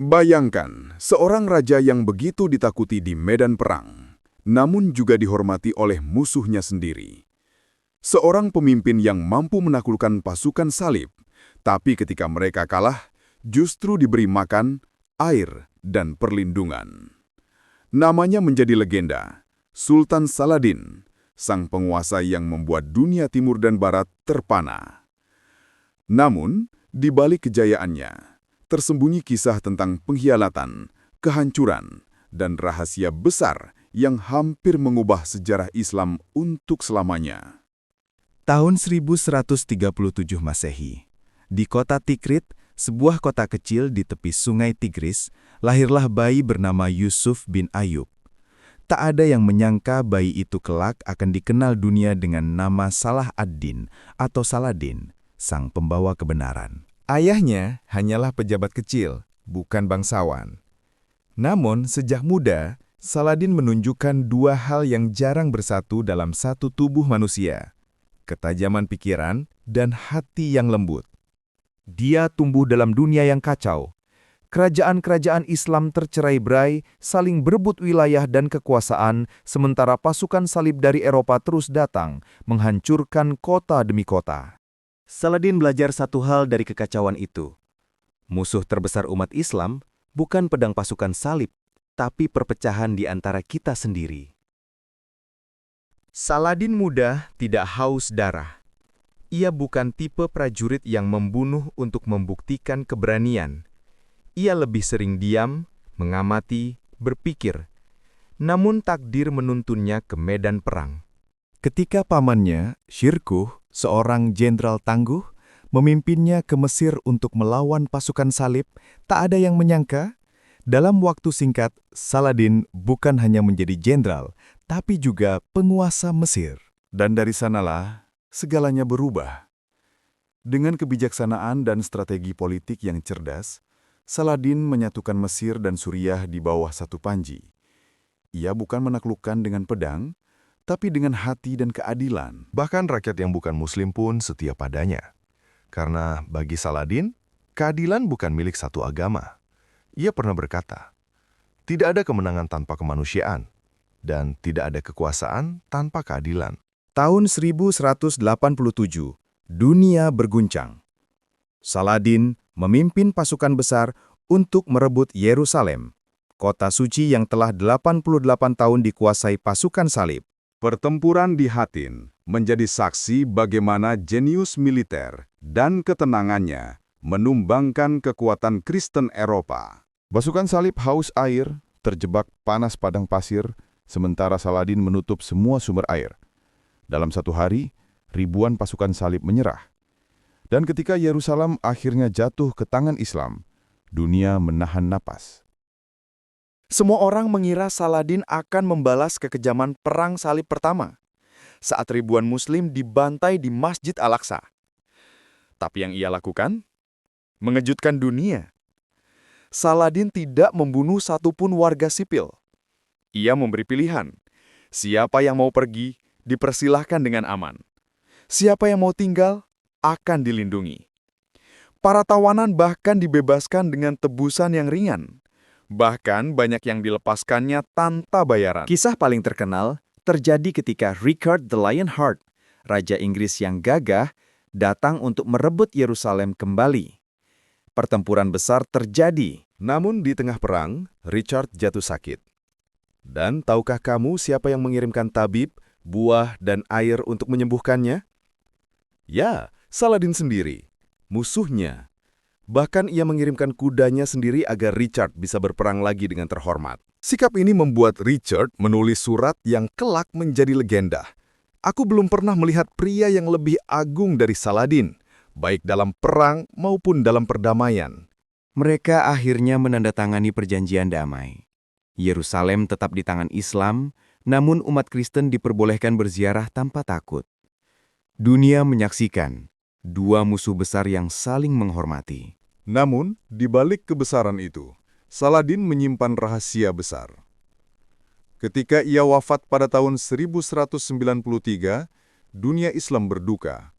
Bayangkan, seorang raja yang begitu ditakuti di medan perang, namun juga dihormati oleh musuhnya sendiri. Seorang pemimpin yang mampu menaklukkan pasukan salib, tapi ketika mereka kalah, justru diberi makan, air, dan perlindungan. Namanya menjadi legenda, Sultan Saladin, sang penguasa yang membuat dunia timur dan barat terpana. Namun, di balik kejayaannya, tersembunyi kisah tentang pengkhianatan, kehancuran, dan rahasia besar yang hampir mengubah sejarah Islam untuk selamanya. Tahun 1137 Masehi, di kota Tikrit, sebuah kota kecil di tepi sungai Tigris, lahirlah bayi bernama Yusuf bin Ayub. Tak ada yang menyangka bayi itu kelak akan dikenal dunia dengan nama Salah ad-Din atau Saladin, sang pembawa kebenaran. Ayahnya hanyalah pejabat kecil, bukan bangsawan. Namun, sejak muda, Saladin menunjukkan dua hal yang jarang bersatu dalam satu tubuh manusia: ketajaman pikiran dan hati yang lembut. Dia tumbuh dalam dunia yang kacau. Kerajaan-kerajaan Islam tercerai-berai, saling berebut wilayah dan kekuasaan, sementara pasukan salib dari Eropa terus datang, menghancurkan kota demi kota. Saladin belajar satu hal dari kekacauan itu. Musuh terbesar umat Islam bukan pedang pasukan salib, tapi perpecahan di antara kita sendiri. Saladin muda tidak haus darah. Ia bukan tipe prajurit yang membunuh untuk membuktikan keberanian. Ia lebih sering diam, mengamati, berpikir. Namun takdir menuntunnya ke medan perang. Ketika pamannya, Shirkuh, seorang jenderal tangguh, memimpinnya ke Mesir untuk melawan pasukan salib, tak ada yang menyangka, dalam waktu singkat, Saladin bukan hanya menjadi jenderal, tapi juga penguasa Mesir. Dan dari sanalah, segalanya berubah. Dengan kebijaksanaan dan strategi politik yang cerdas, Saladin menyatukan Mesir dan Suriah di bawah satu panji. Ia bukan menaklukkan dengan pedang, tapi dengan hati dan keadilan. Bahkan rakyat yang bukan Muslim pun setia padanya. Karena bagi Saladin, keadilan bukan milik satu agama. Ia pernah berkata, tidak ada kemenangan tanpa kemanusiaan, dan tidak ada kekuasaan tanpa keadilan. Tahun 1187, dunia berguncang. Saladin memimpin pasukan besar untuk merebut Yerusalem, kota suci yang telah 88 tahun dikuasai pasukan salib. Pertempuran di Hattin menjadi saksi bagaimana jenius militer dan ketenangannya menumbangkan kekuatan Kristen Eropa. Pasukan salib haus air, terjebak panas padang pasir, sementara Saladin menutup semua sumber air. Dalam satu hari, ribuan pasukan salib menyerah. Dan ketika Yerusalem akhirnya jatuh ke tangan Islam, dunia menahan napas. Semua orang mengira Saladin akan membalas kekejaman perang salib pertama, saat ribuan Muslim dibantai di Masjid Al-Aqsa. Tapi yang ia lakukan mengejutkan dunia. Saladin tidak membunuh satupun warga sipil. Ia memberi pilihan. Siapa yang mau pergi, dipersilahkan dengan aman. Siapa yang mau tinggal, akan dilindungi. Para tawanan bahkan dibebaskan dengan tebusan yang ringan. Bahkan banyak yang dilepaskannya tanpa bayaran. Kisah paling terkenal terjadi ketika Richard the Lionheart, Raja Inggris yang gagah, datang untuk merebut Yerusalem kembali. Pertempuran besar terjadi. Namun di tengah perang, Richard jatuh sakit. Dan tahukah kamu siapa yang mengirimkan tabib, buah, dan air untuk menyembuhkannya? Ya, Saladin sendiri, musuhnya. Bahkan ia mengirimkan kudanya sendiri agar Richard bisa berperang lagi dengan terhormat. Sikap ini membuat Richard menulis surat yang kelak menjadi legenda. Aku belum pernah melihat pria yang lebih agung dari Saladin, baik dalam perang maupun dalam perdamaian. Mereka akhirnya menandatangani perjanjian damai. Yerusalem tetap di tangan Islam, namun umat Kristen diperbolehkan berziarah tanpa takut. Dunia menyaksikan dua musuh besar yang saling menghormati. Namun, di balik kebesaran itu, Saladin menyimpan rahasia besar. Ketika ia wafat pada tahun 1193, dunia Islam berduka.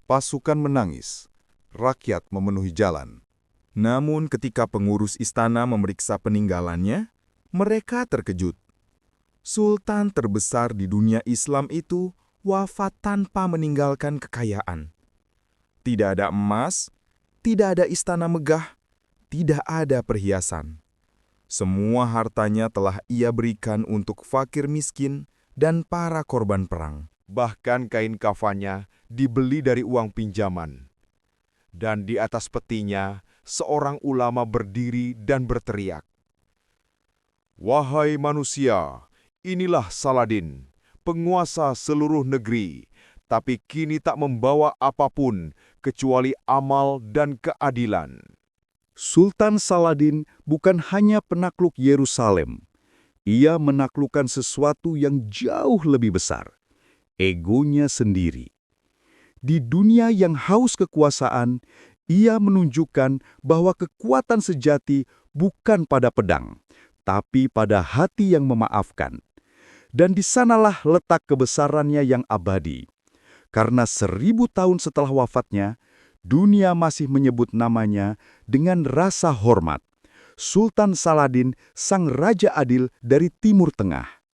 Pasukan menangis, rakyat memenuhi jalan. Namun ketika pengurus istana memeriksa peninggalannya, mereka terkejut. Sultan terbesar di dunia Islam itu wafat tanpa meninggalkan kekayaan. Tidak ada emas, tidak ada istana megah, tidak ada perhiasan. Semua hartanya telah ia berikan untuk fakir miskin dan para korban perang. Bahkan kain kafannya dibeli dari uang pinjaman. Dan di atas petinya, seorang ulama berdiri dan berteriak, "Wahai manusia, inilah Saladin, penguasa seluruh negeri, tapi kini tak membawa apapun kecuali amal dan keadilan." Sultan Saladin bukan hanya penakluk Yerusalem. Ia menaklukkan sesuatu yang jauh lebih besar, egonya sendiri. Di dunia yang haus kekuasaan, ia menunjukkan bahwa kekuatan sejati bukan pada pedang, tapi pada hati yang memaafkan. Dan di sanalah letak kebesarannya yang abadi. Karena 1000 tahun setelah wafatnya, dunia masih menyebut namanya dengan rasa hormat. Sultan Saladin, sang raja adil dari Timur Tengah.